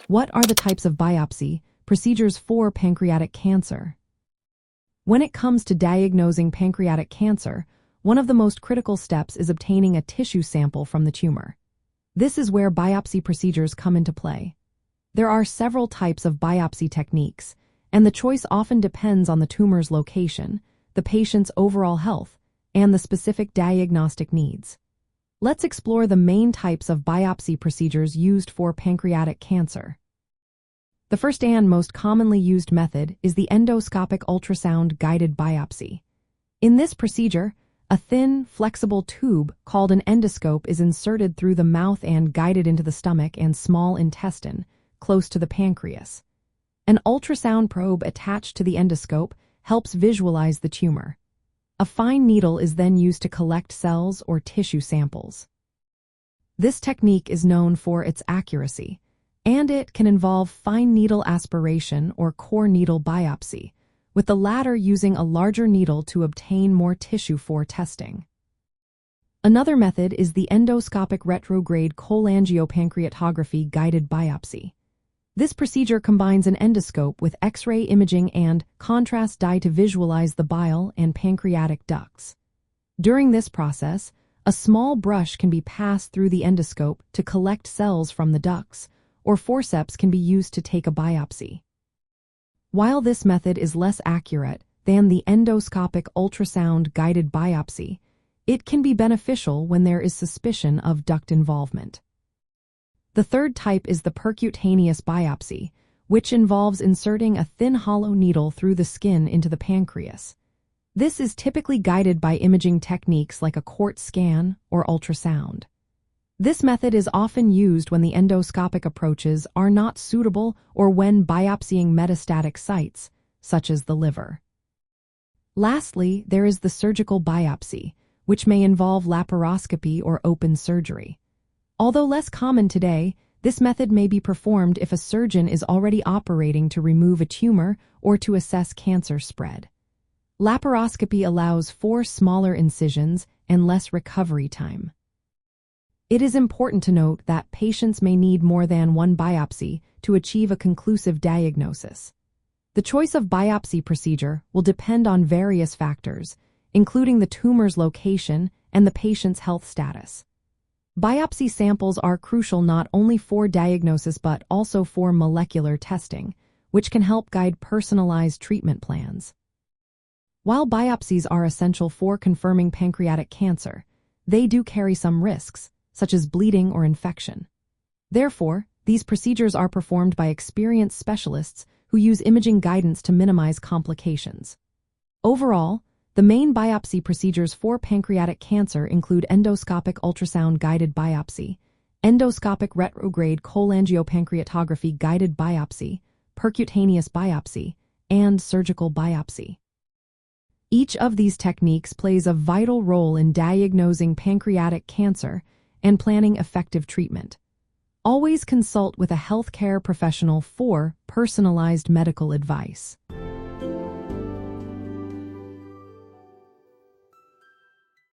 What are the types of biopsy procedures for pancreatic cancer? When it comes to diagnosing pancreatic cancer, one of the most critical steps is obtaining a tissue sample from the tumor. This is where biopsy procedures come into play. There are several types of biopsy techniques, and the choice often depends on the tumor's location, the patient's overall health, and the specific diagnostic needs. Let's explore the main types of biopsy procedures used for pancreatic cancer. The first and most commonly used method is the Endoscopic Ultrasound Guided Biopsy. In this procedure, a thin, flexible tube called an endoscope is inserted through the mouth and guided into the stomach and small intestine, close to the pancreas. An ultrasound probe attached to the endoscope helps visualize the tumor. A fine needle is then used to collect cells or tissue samples. This technique is known for its accuracy, and it can involve fine needle aspiration or core needle biopsy, with the latter using a larger needle to obtain more tissue for testing. Another method is the endoscopic retrograde cholangiopancreatography guided biopsy. This procedure combines an endoscope with X-ray imaging and contrast dye to visualize the bile and pancreatic ducts. During this process, a small brush can be passed through the endoscope to collect cells from the ducts, or forceps can be used to take a biopsy. While this method is less accurate than the endoscopic ultrasound guided biopsy, it can be beneficial when there is suspicion of duct involvement. The third type is the percutaneous biopsy, which involves inserting a thin hollow needle through the skin into the pancreas. This is typically guided by imaging techniques like a quartz scan or ultrasound. This method is often used when the endoscopic approaches are not suitable or when biopsying metastatic sites, such as the liver. Lastly, there is the surgical biopsy, which may involve laparoscopy or open surgery. Although less common today, this method may be performed if a surgeon is already operating to remove a tumor or to assess cancer spread. Laparoscopy allows for smaller incisions and less recovery time. It is important to note that patients may need more than one biopsy to achieve a conclusive diagnosis. The choice of biopsy procedure will depend on various factors, including the tumor's location and the patient's health status. Biopsy samples are crucial not only for diagnosis but also for molecular testing, which can help guide personalized treatment plans. While biopsies are essential for confirming pancreatic cancer, they do carry some risks, such as bleeding or infection. Therefore, these procedures are performed by experienced specialists who use imaging guidance to minimize complications. Overall, the main biopsy procedures for pancreatic cancer include endoscopic ultrasound guided biopsy, endoscopic retrograde cholangiopancreatography guided biopsy, percutaneous biopsy, and surgical biopsy. Each of these techniques plays a vital role in diagnosing pancreatic cancer and planning effective treatment. Always consult with a healthcare professional for personalized medical advice.